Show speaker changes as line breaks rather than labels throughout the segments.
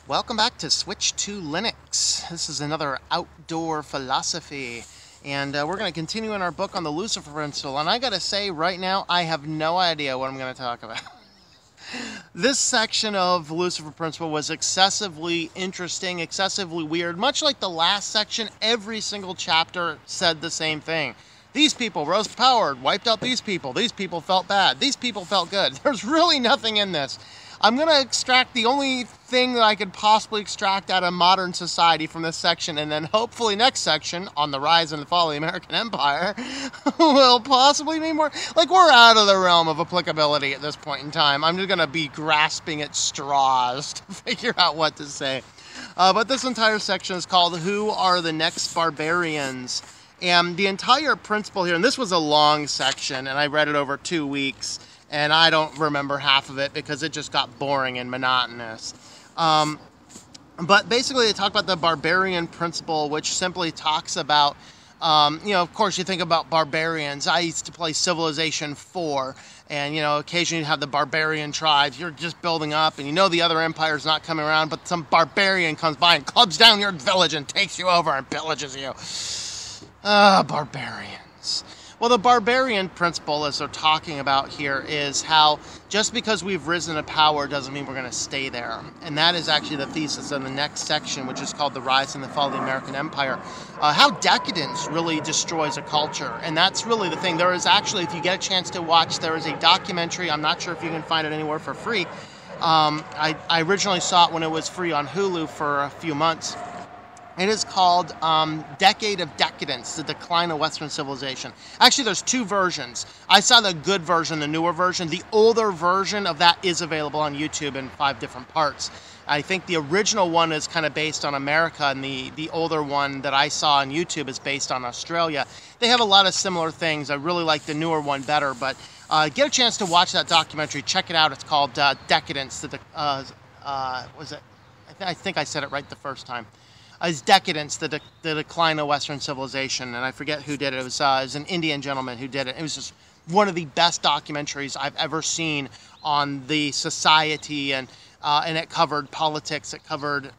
Welcome back to Switch to Linux. This is another outdoor philosophy, and we're going to continue in our book on the Lucifer Principle. And I got to say, right now, I have no idea what I'm going to talk about. This section of Lucifer Principle was excessively interesting, excessively weird. Much like the last section, every single chapter said the same thing. These people rose to power, wiped out these people felt bad, these people felt good. There's really nothing in this. I'm going to extract the only thing that I could possibly extract out of modern society from this section, and then hopefully next section, on the rise and the fall of the American Empire, will possibly be more... Like, we're out of the realm of applicability at this point in time. I'm just going to be grasping at straws to figure out what to say. But this entire section is called Who Are the Next Barbarians? And the entire principle here, and this was a long section, and I read it over 2 weeks, and I don't remember half of it because it just got boring and monotonous. But basically they talk about the Barbarian Principle, which simply talks about, of course you think about barbarians. I used to play Civilization 4, and, occasionally you have the barbarian tribes. You're just building up, and the other empire's not coming around, but some barbarian comes by and clubs down your village and takes you over and pillages you. Barbarians. Well, the Barbarian Principle, as they're talking about here, is how just because we've risen to power doesn't mean we're going to stay there. And that is actually the thesis in the next section, which is called The Rise and the Fall of the American Empire. How decadence really destroys a culture. And that's really the thing. There is actually, if you get a chance to watch, there is a documentary. I'm not sure if you can find it anywhere for free. I originally saw it when it was free on Hulu for a few months. It is called Decade of Decadence, The Decline of Western Civilization. Actually, there's 2 versions. I saw the good version, the newer version. The older version of that is available on YouTube in 5 different parts. I think the original one is kind of based on America, and the older one that I saw on YouTube is based on Australia. They have a lot of similar things. I really like the newer one better, but get a chance to watch that documentary. Check it out. It's called Decadence. Was it? I think I said it right the first time. Is Decadence, the Decline of Western Civilization, and I forget who did it. It was an Indian gentleman who did it. It was just one of the best documentaries I've ever seen on the society, and it covered politics, it covered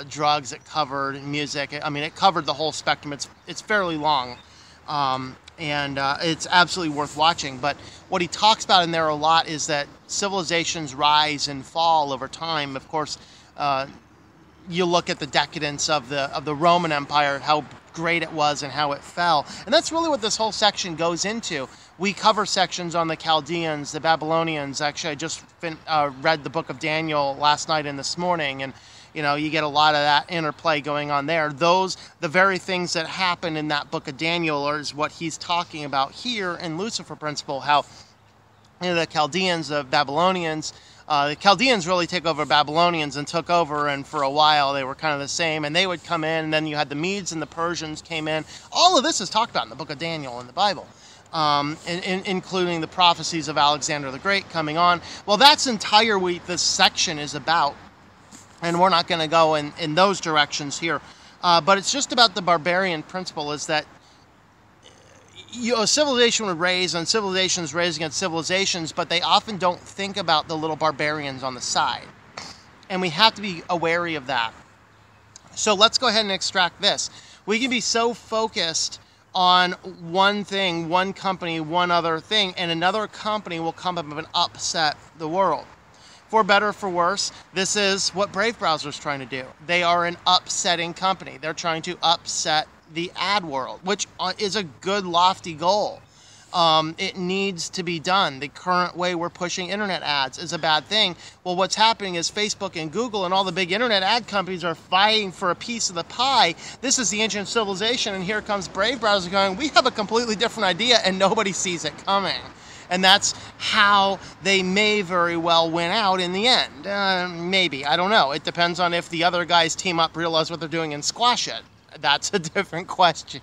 drugs, it covered music. It covered the whole spectrum. It's fairly long, and it's absolutely worth watching. But what he talks about in there a lot is that civilizations rise and fall over time. Of course, you look at the decadence of the Roman Empire, how great it was and how it fell. And that's really what this whole section goes into. We cover sections on the Chaldeans, the Babylonians. Actually, I just read the book of Daniel last night and this morning, and you get a lot of that interplay going on there. The very things that happen in that book of Daniel is what he's talking about here in Lucifer Principle, how the Chaldeans, the Babylonians, the Chaldeans really take over Babylonians and took over, and for a while they were kind of the same, and they would come in, and then you had the Medes and the Persians came in. All of this is talked about in the book of Daniel in the Bible, including the prophecies of Alexander the Great coming on. Well, that's entirely what this section is about, and we're not going to go in those directions here. But it's just about the Barbarian Principle, is that a civilization would raise, and civilizations raise against civilizations, but they often don't think about the little barbarians on the side. And we have to be wary of that. So let's go ahead and extract this. We can be so focused on one thing, one company, one other thing, and another company will come up and upset the world. For better or for worse, this is what Brave Browser is trying to do. They are an upsetting company. They're trying to upset the ad world, which is a good, lofty goal. It needs to be done. The current way we're pushing internet ads is a bad thing. Well, what's happening is Facebook and Google and all the big internet ad companies are fighting for a piece of the pie. This is the ancient civilization, and here comes Brave Browser going, we have a completely different idea, and nobody sees it coming. And that's how they may very well win out in the end. Maybe. I don't know. It depends on if the other guys team up, realize what they're doing, and squash it. That's a different question.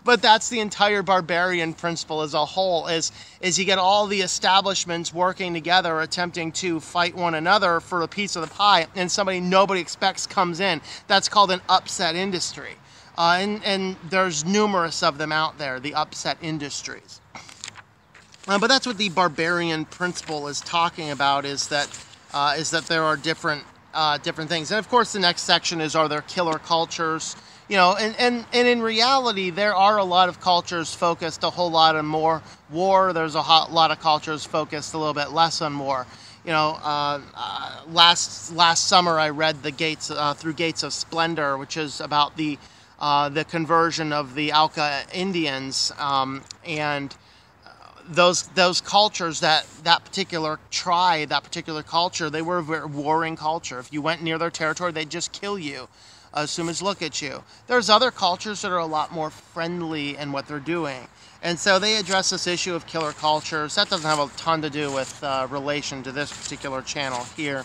But that's the entire Barbarian Principle as a whole, is you get all the establishments working together, attempting to fight one another for a piece of the pie, and somebody nobody expects comes in. That's called an upset industry. And there's numerous of them out there, the upset industries. But that's what the Barbarian Principle is talking about, is that there are different different things. And of course, the next section is, are there killer cultures? You know, and in reality, there are a lot of cultures focused a whole lot on more war. There's a lot of cultures focused a little bit less on war. You know, last summer I read the Through Gates of Splendor, which is about the conversion of the Auca Indians, and those cultures, that particular tribe, that particular culture, they were a very warring culture. If you went near their territory, they'd just kill you as soon as look at you. There's other cultures that are a lot more friendly in what they're doing. And so they address this issue of killer cultures. That doesn't have a ton to do with relation to this particular channel here.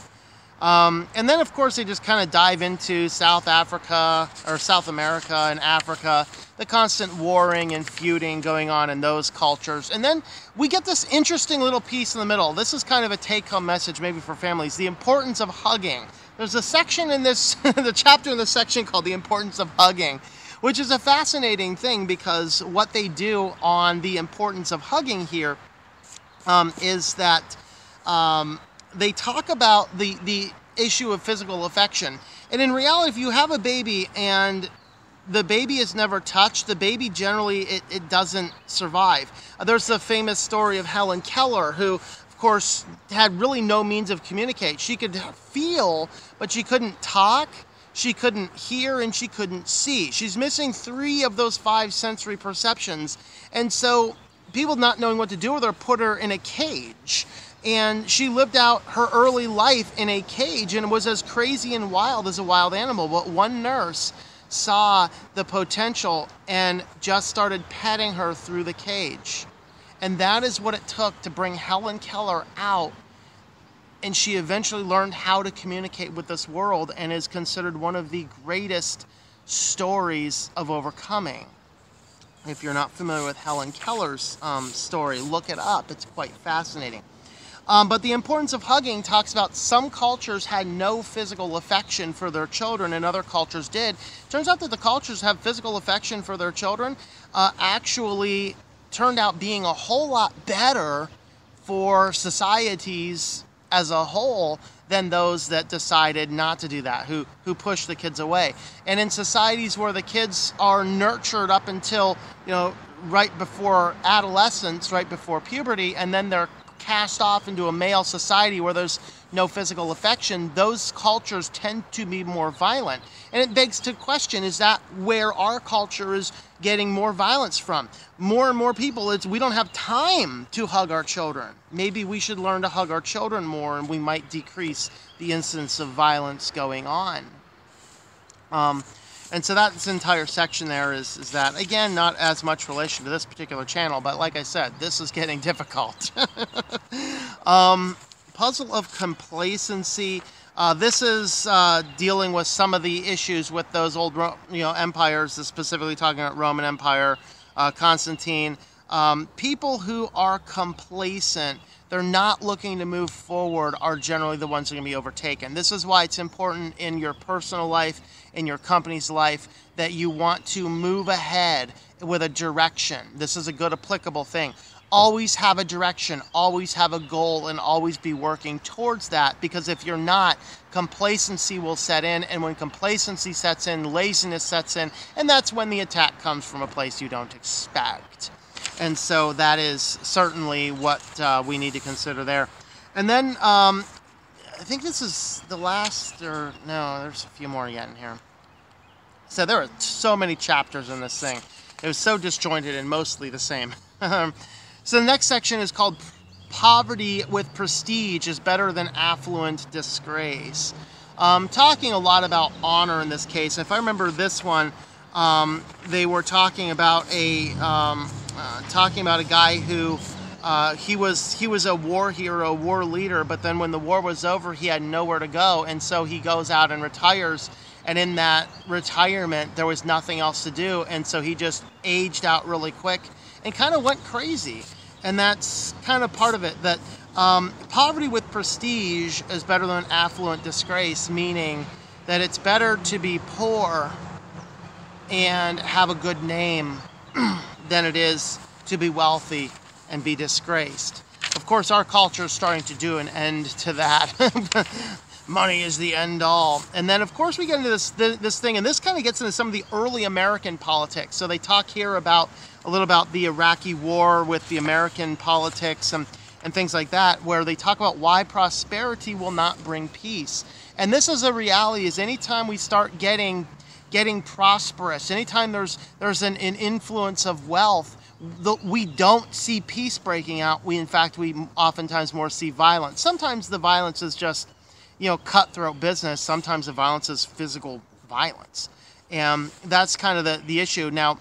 And then, of course, they just kind of dive into South Africa, or South America and Africa, the constant warring and feuding going on in those cultures. And then we get this interesting little piece in the middle. This is kind of a take-home message maybe for families, the importance of hugging. There's a section in this, the chapter in this section called The Importance of Hugging, which is a fascinating thing, because what they do on the importance of hugging here is that they talk about the issue of physical affection. And in reality, if you have a baby and the baby is never touched, the baby generally, it doesn't survive. There's the famous story of Helen Keller, who, of course, had really no means of communicate. She could feel, but she couldn't talk, she couldn't hear, and she couldn't see. She's missing 3 of those 5 sensory perceptions. And so people, not knowing what to do with her, put her in a cage. And she lived out her early life in a cage and was as crazy and wild as a wild animal. But one nurse saw the potential and just started petting her through the cage. And that is what it took to bring Helen Keller out. And she eventually learned how to communicate with this world, and is considered one of the greatest stories of overcoming. If you're not familiar with Helen Keller's story, look it up. It's quite fascinating. But the importance of hugging talks about some cultures had no physical affection for their children and other cultures did. Turns out that the cultures have physical affection for their children actually turned out being a whole lot better for societies as a whole than those that decided not to do that, who pushed the kids away. And in societies where the kids are nurtured up until, you know, right before adolescence, right before puberty, and then they're cast off into a male society where there's no physical affection, those cultures tend to be more violent. And it begs to question, is that where our culture is getting more violence from? More and more people, we don't have time to hug our children. Maybe we should learn to hug our children more, and we might decrease the incidence of violence going on. And so that entire section there is that, again, not as much relation to this particular channel, but like I said, this is getting difficult. Puzzle of complacency. This is dealing with some of the issues with those old empires, specifically talking about Roman Empire, Constantine. People who are complacent, they're not looking to move forward, are generally the ones who are going to be overtaken. This is why it's important in your personal life, in your company's life, that you want to move ahead with a direction. This is a good applicable thing. Always have a direction, always have a goal, and always be working towards that, because if you're not, complacency will set in, and when complacency sets in, laziness sets in, and that's when the attack comes from a place you don't expect. And so that is certainly what we need to consider there. And then I think this is the last, or no, there's a few more yet in here. So there are so many chapters in this thing. It was so disjointed and mostly the same. So the next section is called Poverty with Prestige is Better Than Affluent Disgrace. Talking a lot about honor in this case. If I remember this one, they were talking about a guy who he was a war hero, war leader, but then when the war was over, he had nowhere to go, and so he goes out and retires. And in that retirement, there was nothing else to do, and so he just aged out really quick and kind of went crazy. And that's kind of part of it, that poverty with prestige is better than affluent disgrace, meaning that it's better to be poor and have a good name than it is to be wealthy and be disgraced. Of course, our culture is starting to do an end to that. money is the end all. And then of course we get into this thing, and this kind of gets into some of the early American politics. So they talk here about a little about the Iraqi war with the American politics and things like that, where they talk about why prosperity will not bring peace. And this is a reality, is anytime we start getting prosperous, anytime there's an influence of wealth, we don't see peace breaking out. We oftentimes more see violence. Sometimes the violence is just, cutthroat business. Sometimes the violence is physical violence. And that's kind of the issue. Now,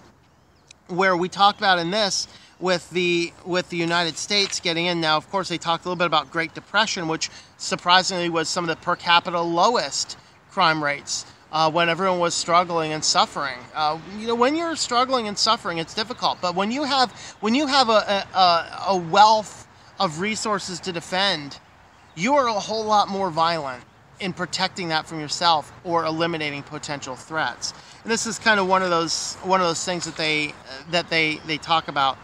where we talked about in this with the United States getting in, now of course they talked a little bit about Great Depression, which surprisingly was some of the per capita lowest crime rates when everyone was struggling and suffering. When you're struggling and suffering, it's difficult. But when you have a wealth of resources to defend, you are a whole lot more violent in protecting that from yourself or eliminating potential threats. And this is kind of one of those things that they talk about.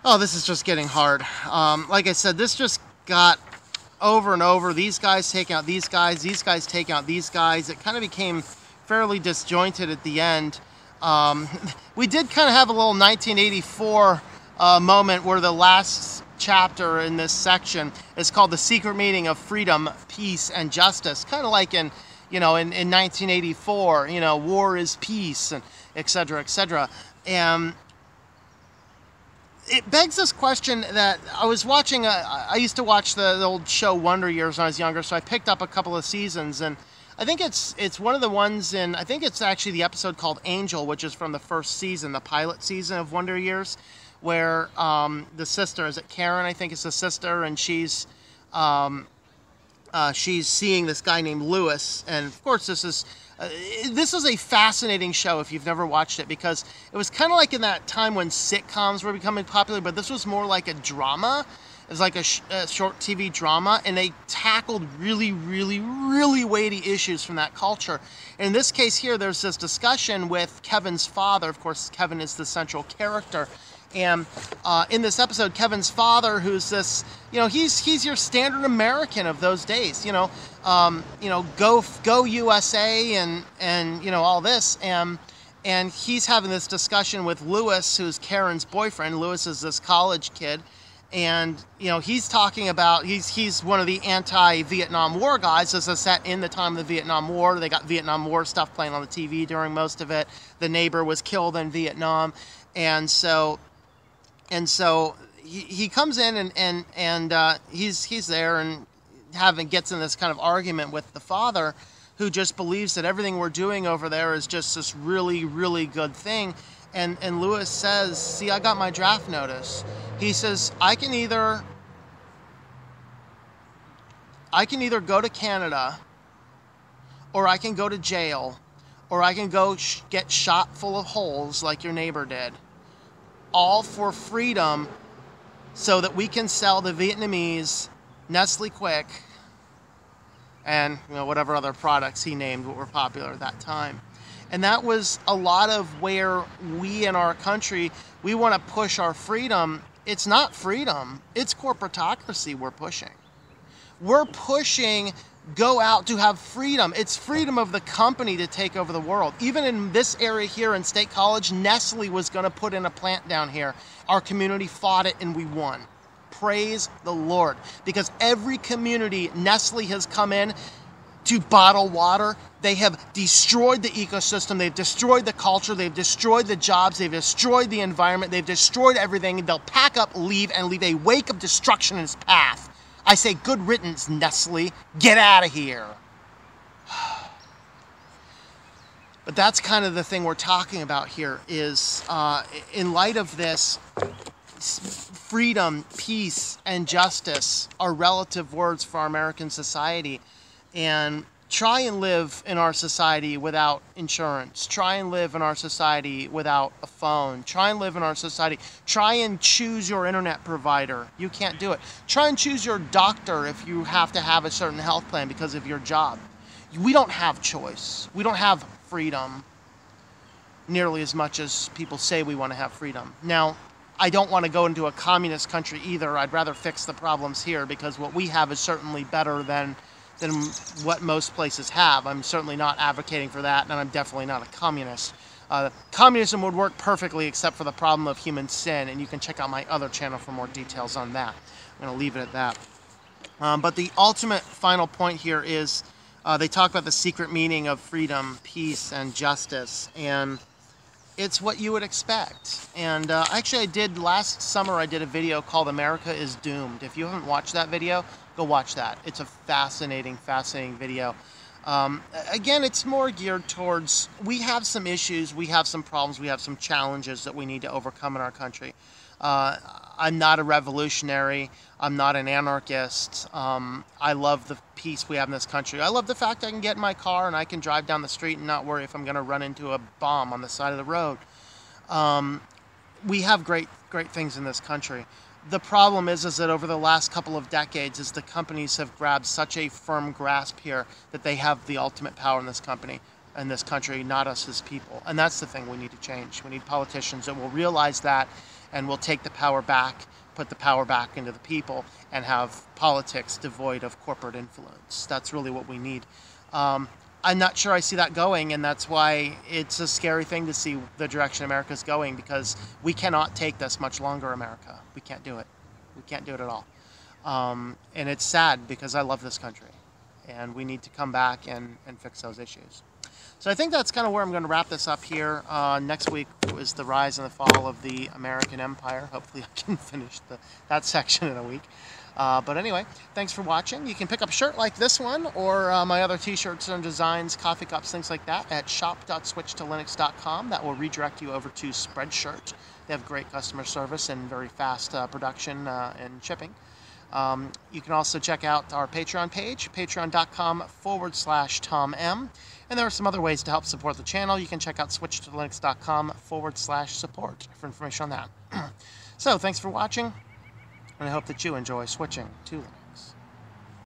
Oh, this is just getting hard. Like I said, this just got over and over. These guys take out these guys take out these guys. It kind of became fairly disjointed at the end. We did kind of have a little 1984 moment where the last chapter in this section is called The Secret Meaning of Freedom, Peace, and Justice. Kind of like in 1984, war is peace, and et cetera, et cetera. And it begs this question that I was watching. I used to watch the old show Wonder Years when I was younger, so I picked up a couple of seasons, and I think it's one of the ones I think it's actually the episode called Angel, which is from the first season, the pilot season of Wonder Years, where the sister, is it Karen? I think it's the sister, and she's seeing this guy named Lewis, and of course this is a fascinating show if you've never watched it, because it was kind of like in that time when sitcoms were becoming popular, but this was more like a drama. It was like a short TV drama, and they tackled really, really, really weighty issues from that culture. And in this case here, there's this discussion with Kevin's father. Of course, Kevin is the central character. And in this episode, Kevin's father, who's this, he's your standard American of those days, go USA and all this. And he's having this discussion with Lewis, who's Karen's boyfriend. Lewis is this college kid. And, he's talking about, he's one of the anti-Vietnam War guys. This is set in the time of the Vietnam War. They got Vietnam War stuff playing on the TV during most of it. The neighbor was killed in Vietnam. And so he comes in and he's there and gets in this kind of argument with the father, who just believes that everything we're doing over there is just this really, really good thing. And Lewis says, see, I got my draft notice. He says, I can either go to Canada, or I can go to jail, or I can go get shot full of holes like your neighbor did. All for freedom, so that we can sell the Vietnamese Nestle Quick and whatever other products he named what were popular at that time. And that was a lot of where we in our country, we want to push our freedom. It's not freedom, it's corporatocracy we're pushing. We're pushing go out to have freedom. It's freedom of the company to take over the world. Even in this area here in State College, Nestle was going to put in a plant down here. Our community fought it and we won. Praise the Lord. Because every community Nestle has come in to bottle water, they have destroyed the ecosystem, they've destroyed the culture, they've destroyed the jobs, they've destroyed the environment, they've destroyed everything. They'll pack up, leave, and leave a wake of destruction in its path. I say, good riddance, Nestle. Get out of here. But that's kind of the thing we're talking about here is, in light of this, freedom, peace, and justice are relative words for our American society. And try and live in our society without insurance. Try and live in our society without a phone. Try and live in our society. Try and choose your internet provider. You can't do it. Try and choose your doctor if you have to have a certain health plan because of your job. We don't have choice. We don't have freedom nearly as much as people say we want to have freedom. Now, I don't want to go into a communist country either. I'd rather fix the problems here because what we have is certainly better than than what most places have. I'm certainly not advocating for that, and I'm definitely not a communist. Communism would work perfectly except for the problem of human sin, and you can check out my other channel for more details on that. I'm going to leave it at that. But the ultimate final point here is they talk about the secret meaning of freedom, peace, and justice, and it's what you would expect. And actually, last summer I did a video called America is Doomed. If you haven't watched that video, go watch that. It's a fascinating video. Again, it's more geared towards, we have some issues, we have some problems, we have some challenges that we need to overcome in our country. I'm not a revolutionary. I'm not an anarchist. I love the peace we have in this country. I love the fact I can get in my car and I can drive down the street and not worry if I'm going to run into a bomb on the side of the road. We have great things in this country. The problem is that over the last couple of decades, as the companies have grabbed such a firm grasp here, that they have the ultimate power in this country, not us as people. And that's the thing we need to change. We need politicians that will realize that and will take the power back, put the power back into the people, and have politics devoid of corporate influence. That's really what we need. I'm not sure I see that going, and that's why it's a scary thing to see the direction America's going, because we cannot take this much longer, America. We can't do it. We can't do it at all. And it's sad, because I love this country, and we need to come back and fix those issues. So I think that's kind of where I'm going to wrap this up here. Next week is the rise and the fall of the American Empire. Hopefully I can finish that section in a week. But anyway, thanks for watching. You can pick up a shirt like this one, or my other t-shirts and designs, coffee cups, things like that, at shop.switchtolinux.com. That will redirect you over to Spreadshirt. They have great customer service and very fast production and shipping. You can also check out our Patreon page, patreon.com/TomM. And there are some other ways to help support the channel. You can check out switchtolinux.com/support for information on that. So, thanks for watching, and I hope that you enjoy switching to Linux.